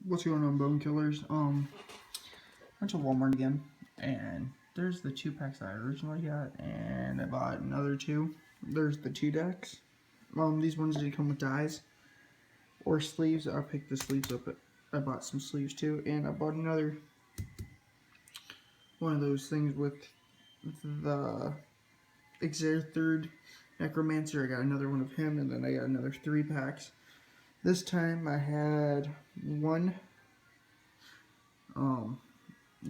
What's going on, Bone Killers? Went to Walmart again, and there's the 2 packs I originally got, and I bought another 2. There's the 2 decks. These ones did come with dies or sleeves. I picked the sleeves up. I bought some sleeves too, and I bought another one of those things with the Xaerthird Necromancer. I got another one of him, and then I got another 3 packs. This time I had one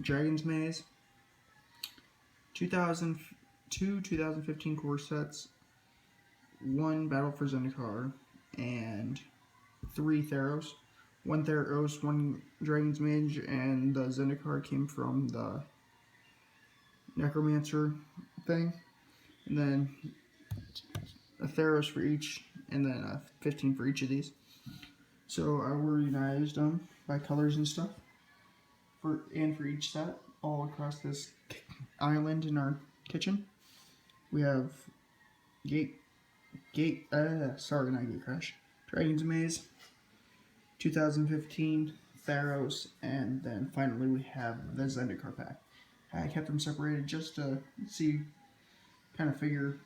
Dragon's Maze, 2015 core sets, 1 Battle for Zendikar, and 3 Theros. 1 Theros, 1 Dragon's Mage, and the Zendikar came from the Necromancer thing. And then a Theros for each, and then a 15 for each of these. So I organized them by colors and stuff. For each set, all across this island in our kitchen. We have Dragon's Maze, 2015, Theros, and then finally we have the Zendikar pack. I kept them separated just to see, kind of figure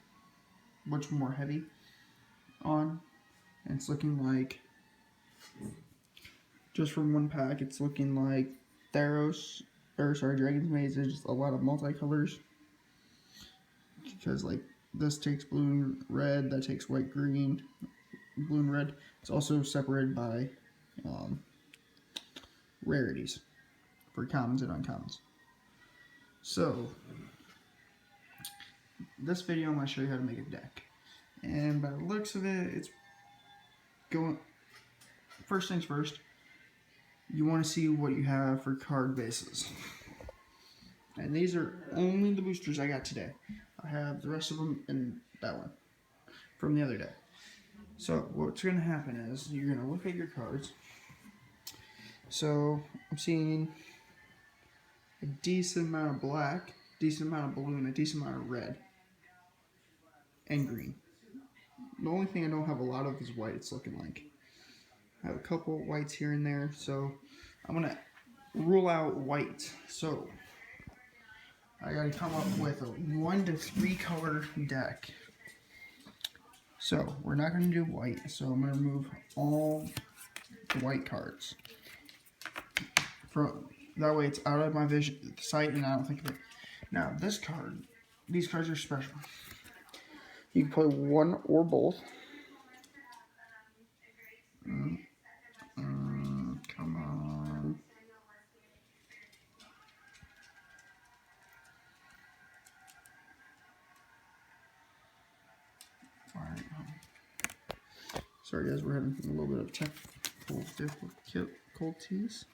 which more heavy on. And it's looking like, just from one pack, it's looking like Dragon's Maze is just a lot of multicolors. Because like this takes blue and red, that takes white, green, blue and red. It's also separated by rarities for commons and uncommons. So this video I'm going to show you how to make a deck. And by the looks of it, it's going, first things first, you want to see what you have for card bases. And these are only the boosters I got today. I have the rest of them in that one from the other day. So what's going to happen is you're going to look at your cards. So I'm seeing a decent amount of black, decent amount of blue, and a decent amount of red and green. The only thing I don't have a lot of is white, it's looking like. I have a couple whites here and there, so I'm going to rule out white. So I gotta come up with a 1 to 3 color deck. So we're not gonna do white, so I'm gonna remove all the white cards. That way it's out of my sight and I don't think of it. Now these cards are special. You can play one or both. Come on. Alright. Sorry guys, we're having a little bit of technical difficulties.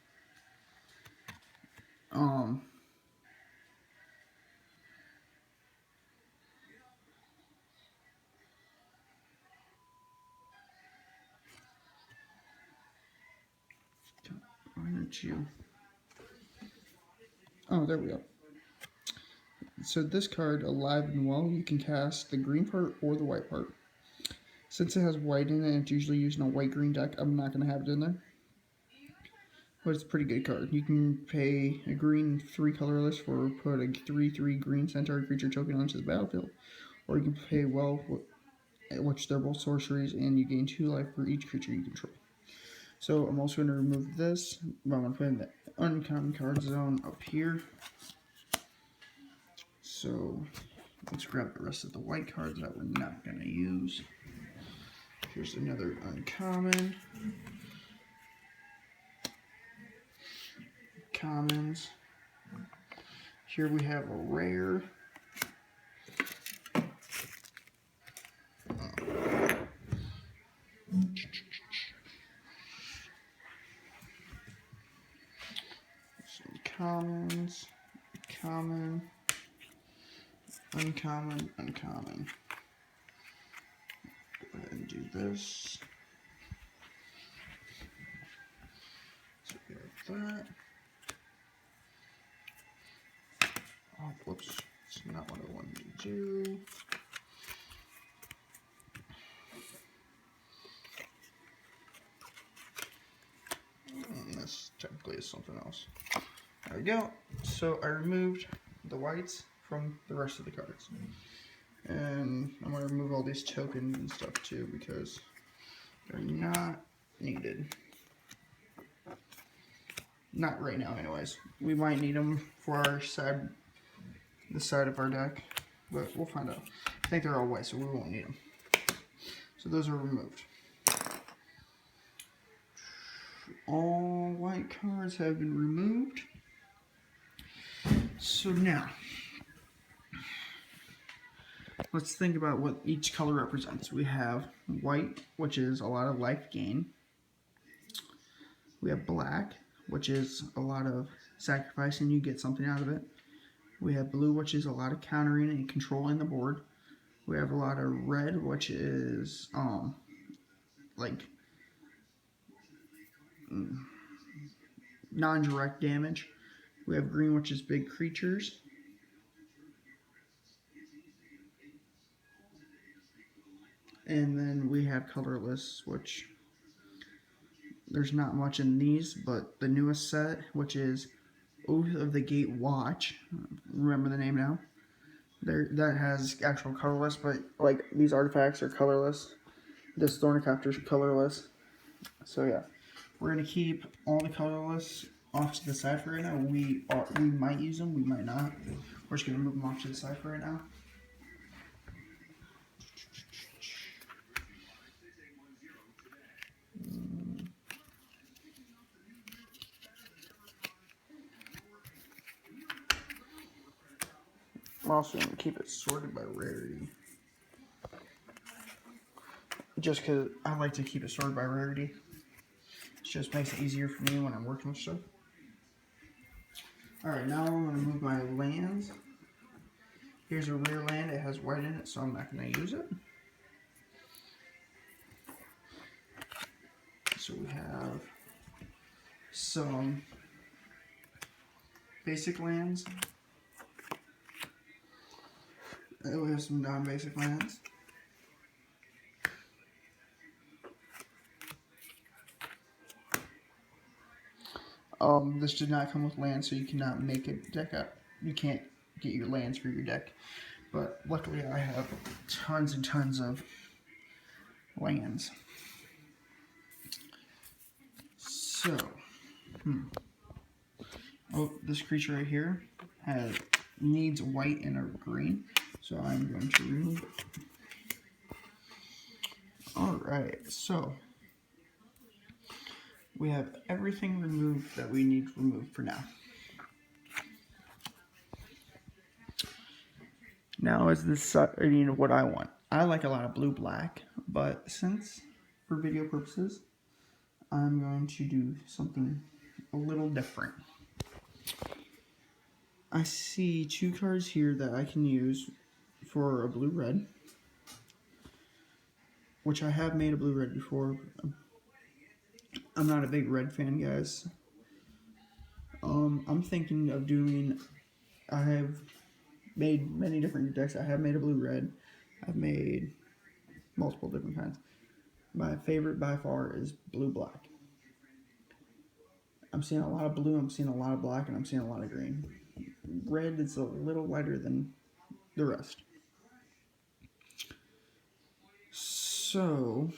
Why don't you? Oh, there we go. So this card, Alive and Well, you can cast the green part or the white part. Since it has white in it and it's usually used in a white-green deck, I'm not going to have it in there. But it's a pretty good card. You can pay a green 3 colorless for put a 3/3 green centaur creature token onto the battlefield. Or you can pay Well, which they're both sorceries, and you gain 2 life for each creature you control. So I'm also going to remove this, but I'm going to put in the uncommon card zone up here. So let's grab the rest of the white cards that we're not going to use. Here's another uncommon. Commons. Here we have a rare. Some commons. Common. Uncommon. Uncommon. Go ahead and do this. So we have that. Oh, whoops. It's not what I wanted to do. And this technically is something else. There we go. So I removed the whites from the rest of the cards. And I'm going to remove all these tokens and stuff too because they're not needed. Not right now anyways. We might need them for our side, the side of our deck, but we'll find out. I think they're all white, so we won't need them. So those are removed. All white cards have been removed. So now, let's think about what each color represents. We have white, which is a lot of life gain. We have black, which is a lot of sacrifice and you get something out of it. We have blue, which is a lot of countering and controlling the board. We have a lot of red, which is like non-direct damage. We have green, which is big creatures. And then we have colorless, which there's not much in these, but the newest set, which is Oath of the Gate Watch, remember the name now? That has actual colorless, but like these artifacts are colorless. This Thornicopter is colorless. So yeah, we're gonna keep all the colorless off to the side for right now. We might use them, we might not. We're just gonna move them off to the side for right now. I'm also going to keep it sorted by rarity. Just because I like to keep it sorted by rarity. It just makes it easier for me when I'm working with stuff. Alright, now I'm going to move my lands. Here's a rare land. It has white in it, so I'm not going to use it. So we have some basic lands. And we have some non-basic lands. This did not come with lands, so you cannot make a deck up. You can't get your lands for your deck. But luckily I have tons and tons of lands. So, oh, this creature right here needs white and a green, so I'm going to remove it. Alright, so we have everything removed that we need removed for now. Now is this what I want. I like a lot of blue-black, but since for video purposes, I'm going to do something a little different. I see two cards here that I can use for a blue-red, which I have made a blue-red before. I'm not a big red fan, guys. I'm thinking of doing, I have made many different decks. I have made a blue-red. I've made multiple different kinds. My favorite by far is blue-black. I'm seeing a lot of blue, I'm seeing a lot of black, and I'm seeing a lot of green. Red is a little lighter than the rest. So,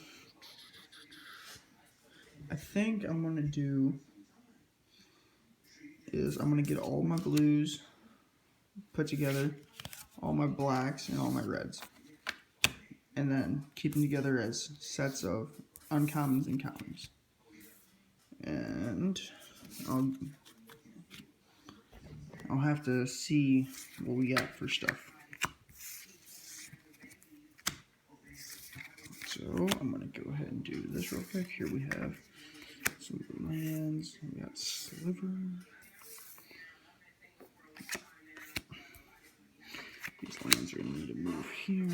I think I'm going to do is I'm going to get all my blues put together, all my blacks, and all my reds. And then keep them together as sets of uncommons and commons. And I'll have to see what we got for stuff. So I'm going to go ahead and do this real quick. Here we have some lands. We got Sliver. These lands are going to need to move here.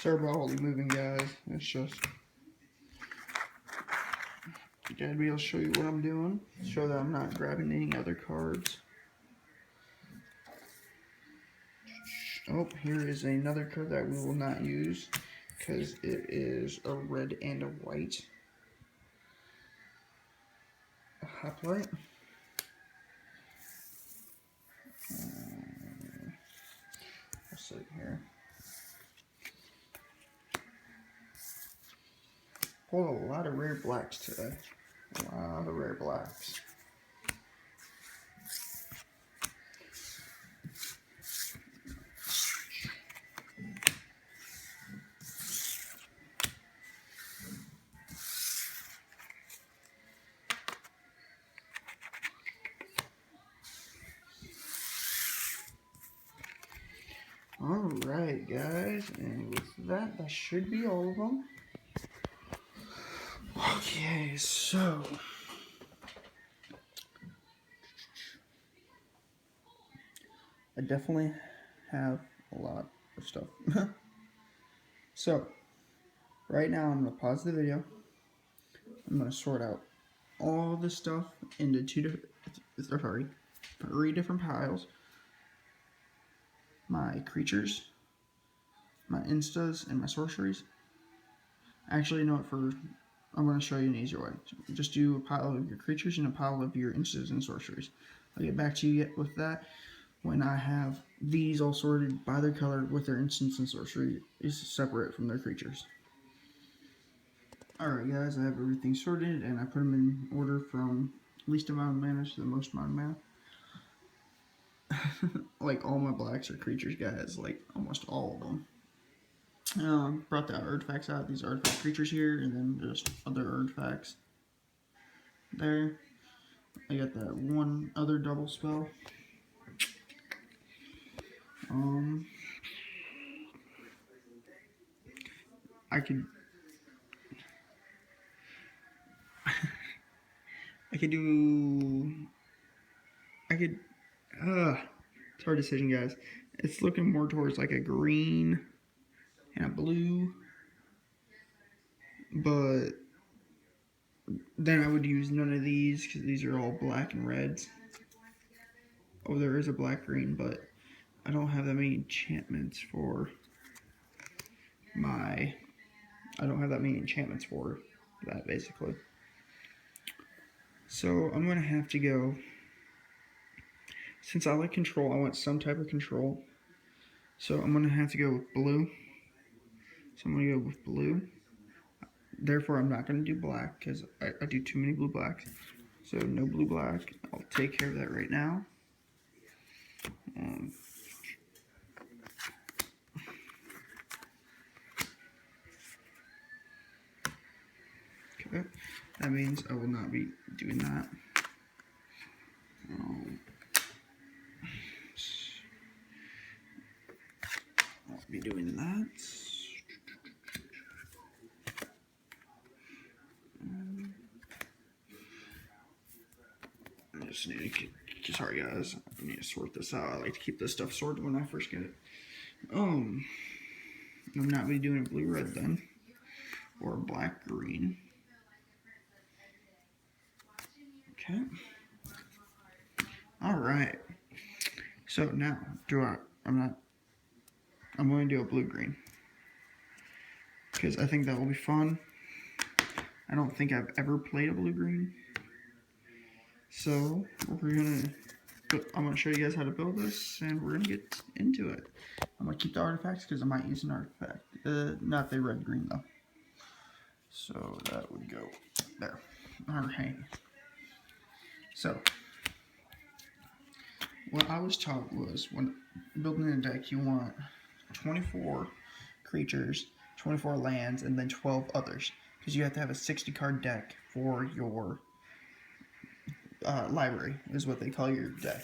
Sorry about all the moving, guys. It's just, you Gotta be able to show you what I'm doing. Show that I'm not grabbing any other cards. Oh, here is another card that we will not use because it is a red and a white. A hoplite. Let's see here. Pulled a lot of rare blacks today. A lot of rare blacks. Alright guys, and with that, that should be all of them. Okay, so I definitely have a lot of stuff. So, right now I'm going to pause the video. I'm going to sort out all this stuff into three different piles. My creatures, my instas, and my sorceries. Actually, you know what, I'm going to show you an easier way. Just do a pile of your creatures and a pile of your instas and sorceries. I'll get back to you with that when I have these all sorted by their color with their instants and sorcery is separate from their creatures. Alright guys, I have everything sorted and I put them in order from least amount of mana to the most amount of mana. Like all my blacks are creatures, guys, like almost all of them. Brought the artifacts out, these artifact creatures here, and then just other artifacts there. I got that one other double spell. I could it's a hard decision, guys. It's looking more towards like a green and a blue, but then I would use none of these because these are all black and reds. Oh, there is a black green, but I don't have that many enchantments for that, basically. So I'm gonna have to go, since I like control, I want some type of control. So I'm gonna have to go with blue. So I'm gonna go with blue. Therefore, I'm not gonna do black because I do too many blue blacks. So no blue black. I'll take care of that right now. Okay, that means I will not be doing that. I'll be doing that. I just need to sorry guys, I need to sort this out. I like to keep this stuff sorted when I first get it. I'm not be doing a blue red then, or a black green. Okay. All right. So now, I'm going to do a blue green because I think that will be fun. I don't think I've ever played a blue green, so I'm gonna show you guys how to build this, and we're gonna get into it. I'm gonna keep the artifacts because I might use an artifact. Not the red green though. So that would go there. Alright. So what I was taught was when building a deck, you want 24 creatures, 24 lands, and then 12 others. Because you have to have a 60 card deck for your library, is what they call your deck.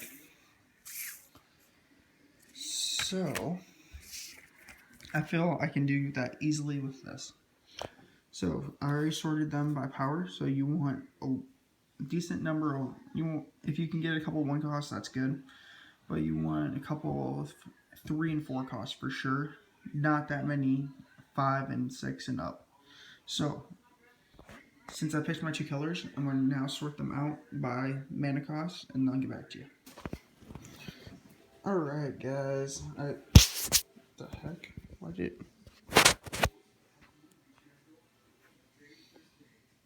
So I feel I can do that easily with this. So I already sorted them by power. So you want a decent number of, if you can get a couple 1 costs, that's good. But you want a couple of 3 and 4 costs for sure. Not that many 5 and 6 and up. So Since I picked my 2 colors, I'm going to now sort them out by mana cost, and then I'll get back to you. Alright, guys. What the heck? Why did...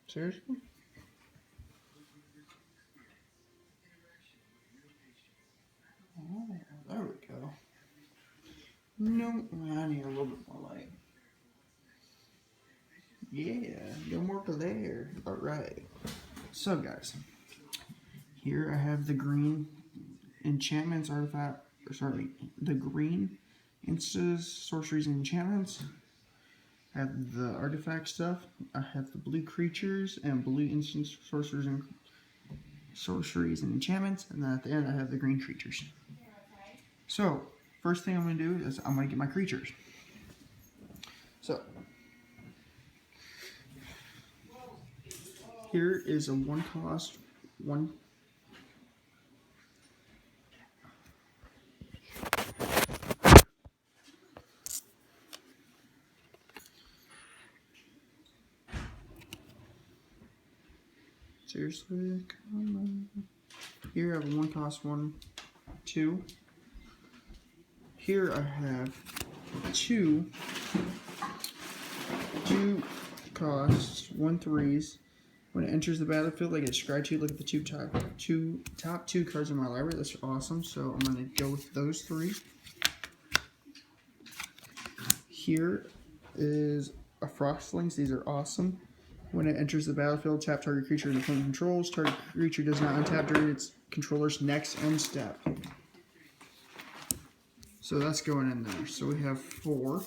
Seriously? Oh, there we go. No, I need a little bit more light. Yeah, no more glare. Alright. So, guys. Here I have the green enchantments, artifact, or sorry, the green instas, sorceries, and enchantments. I have the artifact stuff. I have the blue creatures and blue instants, sorceries, and enchantments. And then at the end, I have the green creatures. So, first thing I'm going to do is I'm going to get my creatures. So, here is a 1 cost, 1. Seriously, come on. Here I have a 1 cost, 1, 2. Here I have 2 costs, 1 3s. When it enters the battlefield, I get scry 2. Look at the top 2 cards in my library. That's awesome. So I'm going to go with those 3. Here is a Frostlings. These are awesome. When it enters the battlefield, tap target creature and opponent controls. Target creature does not untap during its controller's next end step. So that's going in there. So we have 4.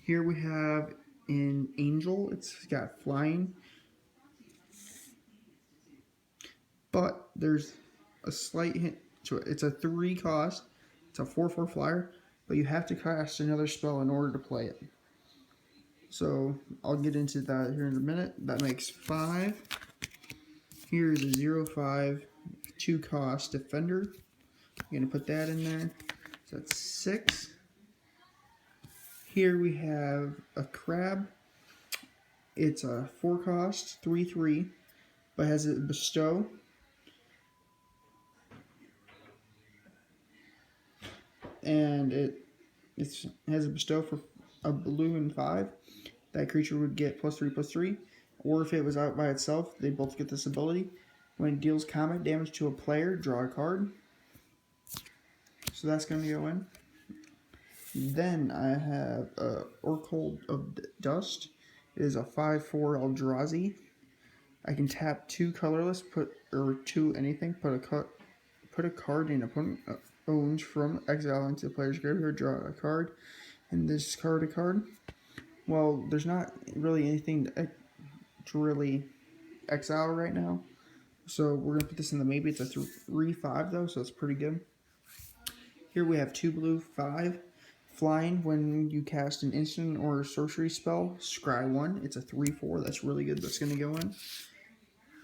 Here we have an Angel. It's got flying. But there's a slight hint to it. It's a 3 cost. It's a 4/4 flyer. But you have to cast another spell in order to play it. So I'll get into that here in a minute. That makes 5. Here's a 0/5 2 cost Defender. I'm going to put that in there. So that's 6. Here we have a Crab. It's a 4 cost, 3/3, but has a Bestow. And it has a Bestow for a blue and 5. That creature would get +3/+3. Or if it was out by itself, they both get this ability. When it deals combat damage to a player, draw a card. So that's going to go in. Then I have Oracle of Dust. It is a 5/4 Eldrazi. I can tap 2 colorless, put 2 anything, put a card an opponent owns from exile into the player's graveyard, draw a card, and discard a card. Well, there's not really anything to really exile right now, so we're going to put this in the maybe. It's a 3/5 though, so it's pretty good. Here we have 2 blue, 5. Flying, when you cast an instant or sorcery spell, scry 1. It's a 3/4. That's really good. That's going to go in.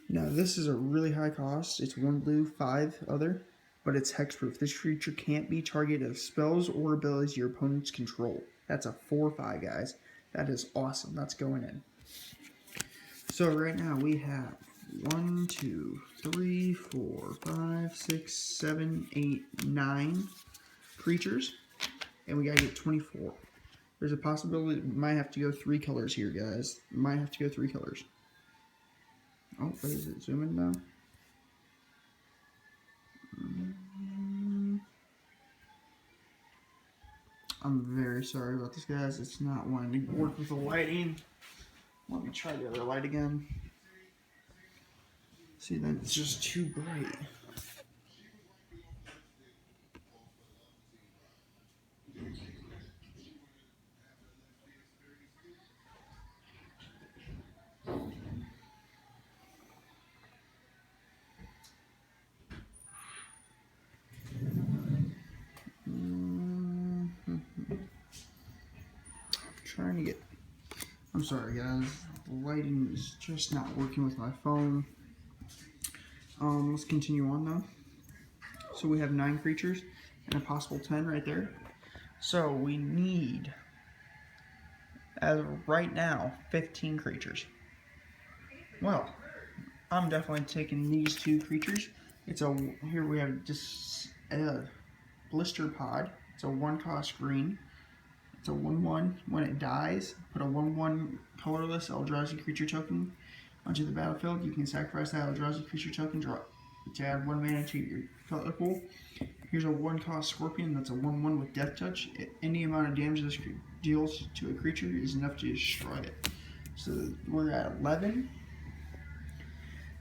Now, this is a really high cost. It's 1 blue, 5 other, but it's hexproof. This creature can't be targeted of spells or abilities your opponents control. That's a 4/5, guys. That is awesome. That's going in. So right now we have 1, 2, 3, 4, 5, 6, 7, 8, 9 creatures. And we gotta get 24. There's a possibility we might have to go 3 colors here, guys. Might have to go 3 colors. Oh, wait, is it zooming now? I'm very sorry about this, guys. It's not wanting to work with the lighting. Let me try the other light again. See, then it's just too bright. Trying to get... I'm sorry, guys. The lighting is just not working with my phone. Let's continue on, though. So we have 9 creatures and a possible 10 right there. So we need as of right now, 15 creatures. Well, I'm definitely taking these 2 creatures. Here we have just a Blister Pod. It's a 1-cost green. It's a 1/1. When it dies, put a 1/1 colorless Eldrazi creature token onto the battlefield. You can sacrifice that Eldrazi creature token to add 1 mana to your color pool. Here's a 1-cost Scorpion. That's a 1/1 with Death Touch. Any amount of damage this deals to a creature is enough to destroy it. So we're at 11.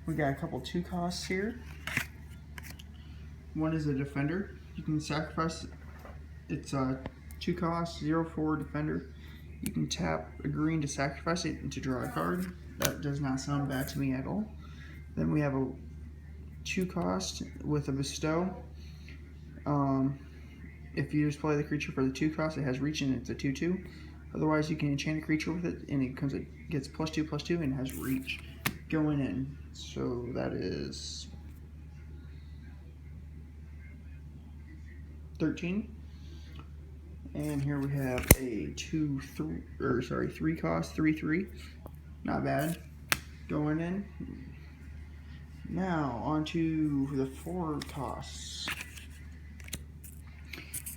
We got a couple 2 costs here. One is a Defender. You can sacrifice. It's a 2 cost, 0/4 Defender. You can tap a green to sacrifice it and to draw a card. That does not sound bad to me at all. Then we have a 2 cost with a Bestow. If you just play the creature for the 2 cost, it has reach and it's a 2/2. Otherwise, you can enchant a creature with it, and it gets +2/+2 and has reach going in. So that is 13. And here we have a 3 cost, 3/3. Not bad. Going in. Now onto the 4 costs.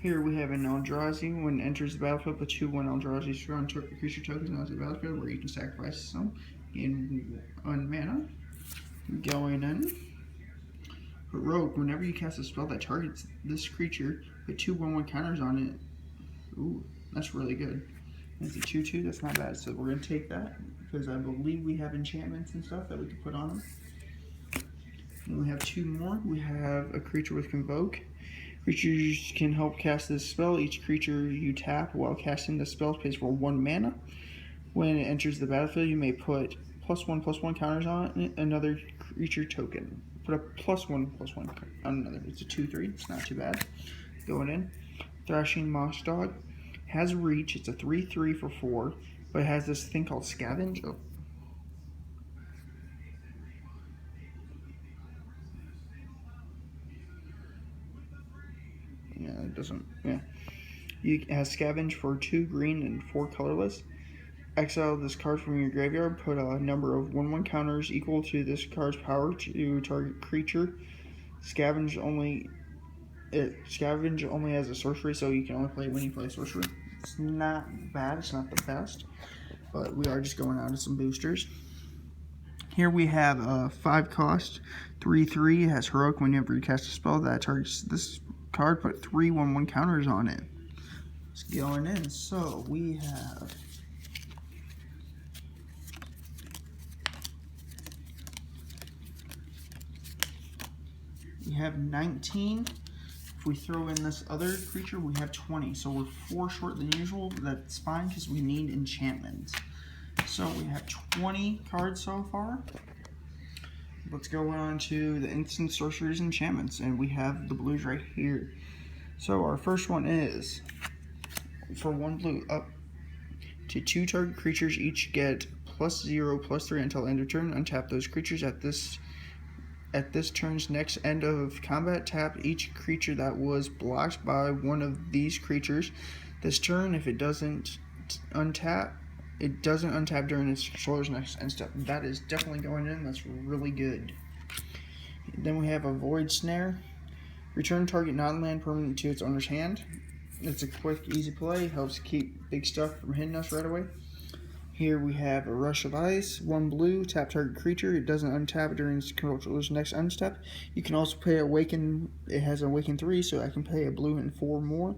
Here we have an Eldrazi. When it enters the battlefield, put 2/1 Eldrazi strong creature tokens onto the battlefield, where you can sacrifice some in 1 mana. Going in. Heroic. Whenever you cast a spell that targets this creature, put 2 1/1 counters on it. Ooh, that's really good. It's a 2/2. That's not bad. So we're gonna take that because I believe we have enchantments and stuff that we can put on them. And we have 2 more. We have a creature with Convoke. Creatures can help cast this spell. Each creature you tap while casting the spell pays for 1 mana. When it enters the battlefield, you may put +1/+1 counters on another creature token. Put a +1/+1 on another. It's a 2/3. It's not too bad. Going in. Thrashing Moss Dog. Has reach. It's a 3/3 for 4, but it has this thing called Scavenge. Oh. Yeah, it doesn't. Yeah. It has Scavenge for 2 green and 4 colorless. Exile this card from your graveyard. Put a number of 1/1 counters equal to this card's power to target creature. Scavenge only has a sorcery, so you can only play when you play sorcery. It's not bad. It's not the best, but we are just going out of some boosters. Here we have a 5 cost, 3/3. It has Heroic. Whenever you cast a spell that targets this card, put 3 1/1 counters on it. It's going in. So we have 19. If we throw in this other creature, we have 20. So we're 4 short than usual. That's fine because we need enchantments. So we have 20 cards so far. Let's go on to the instant sorceries enchantments, and we have the blues right here. So our first one is for 1 blue, up to 2 target creatures each get +0/+3 until end of turn. Untap those creatures at this turn's next end of combat. Tap each creature that was blocked by one of these creatures this turn. If it doesn't untap during its controller's next end step. That is definitely going in. That's really good. Then we have a Void Snare. Return target non-land permanent to its owner's hand. It's a quick, easy play. Helps keep big stuff from hitting us right away. Here we have a Rush of Ice. 1 blue, tap target creature. It doesn't untap during its controller's next unstep. You can also pay Awaken. It has Awaken 3, so I can pay a blue and 4 more.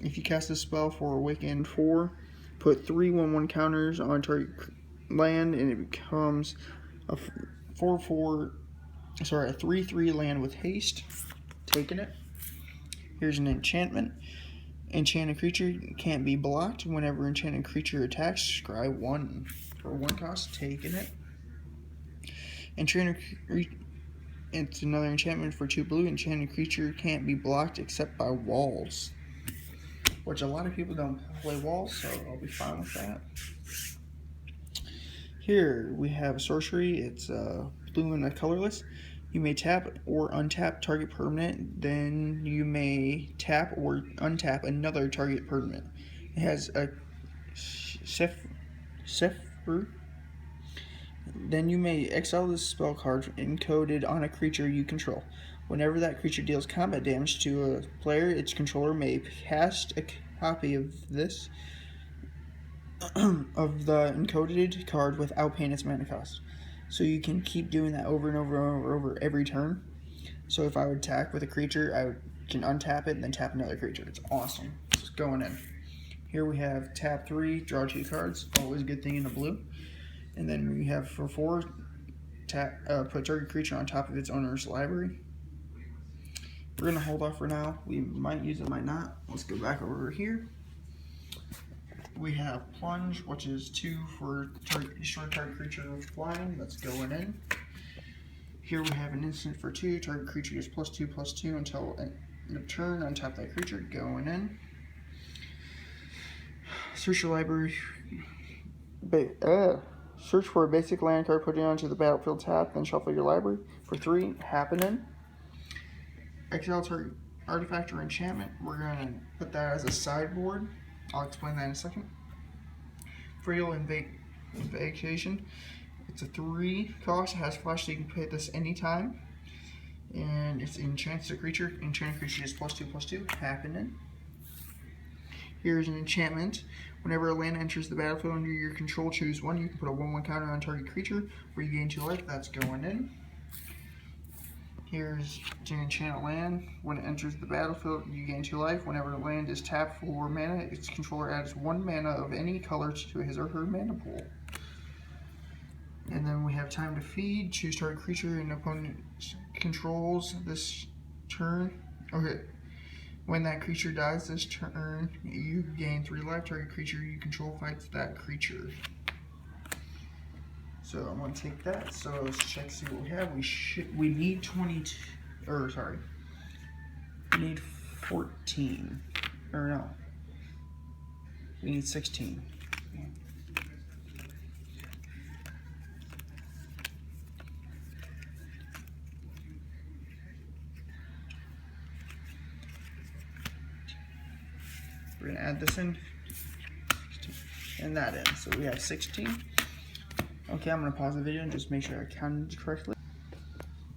If you cast a spell for Awaken 4, put 3 1/1 counters on target land, and it becomes a 3/3 land with haste. Taking it. Here's an enchantment. Enchanted creature can't be blocked. Whenever enchanted creature attacks, scry 1 for 1 cost. Taking it. It's another enchantment for 2 blue. Enchanted creature can't be blocked except by walls, which a lot of people don't play walls, so I'll be fine with that. Here we have a sorcery. It's blue and a colorless. You may tap or untap target permanent. Then you may tap or untap another target permanent. It It has a Cipher. Then you may exile this spell card encoded on a creature you control. Whenever that creature deals combat damage to a player, its controller may cast a copy of this of the encoded card without paying its mana cost. So you can keep doing that over and over and over every turn. So if I would attack with a creature, I can untap it and then tap another creature. It's awesome. Just going in. Here we have tap 3, draw 2 cards. Always a good thing in the blue. And then we have for 4, put target creature on top of its owner's library. We're going to hold off for now. We might use it, might not. Let's go back over here. We have plunge, which is 2 for short target creature with flying. That's going in. Here we have an instant for 2. Target creature gets +2/+2 until end of turn. Untap that creature. Going in. Search your library. Search for a basic land card, put it onto the battlefield tab, then shuffle your library. For 3, happening. Exile target artifact or enchantment. We're going to put that as a sideboard. I'll explain that in a second. Frail Invacation. It's a 3 cost. It has flash, so you can play this anytime. And it's enchants a creature. Enchanted creature is +2/+2. Happening. Here's an enchantment. Whenever a land enters the battlefield under your control, choose 1. You can put a 1/1 counter on target creature, where you gain 2 life. That's going in. Here's to enchant a land. When it enters the battlefield, you gain 2 life. Whenever a land is tapped for mana, its controller adds 1 mana of any color to his or her mana pool. And then we have time to feed. Choose target creature and opponent controls this turn. Okay. When that creature dies this turn, you gain 3 life. Target creature you control fights that creature. So I'm going to take that. So let's check, see what we have. We need 22, or sorry, we need 14, or no, we need 16. We're going to add this in, and that in. So we have 16. Okay, I'm going to pause the video and just make sure I counted correctly.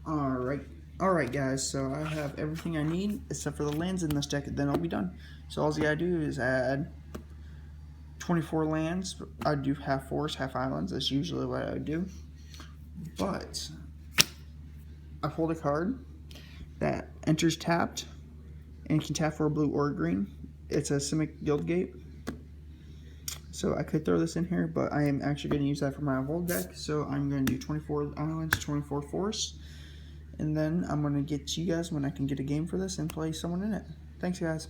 Alright guys, so I have everything I need except for the lands in this deck, then I'll be done. So all you gotta do is add 24 lands. I do half forests, half islands. That's usually what I do. But I pulled a card that enters tapped and can tap for a blue or a green. It's a Simic Guildgate. So I could throw this in here, but I am actually going to use that for my evolved deck. So I'm going to do 24 islands, 24 forests. And then I'm going to get to you guys when I can get a game for this and play someone in it. Thanks, guys.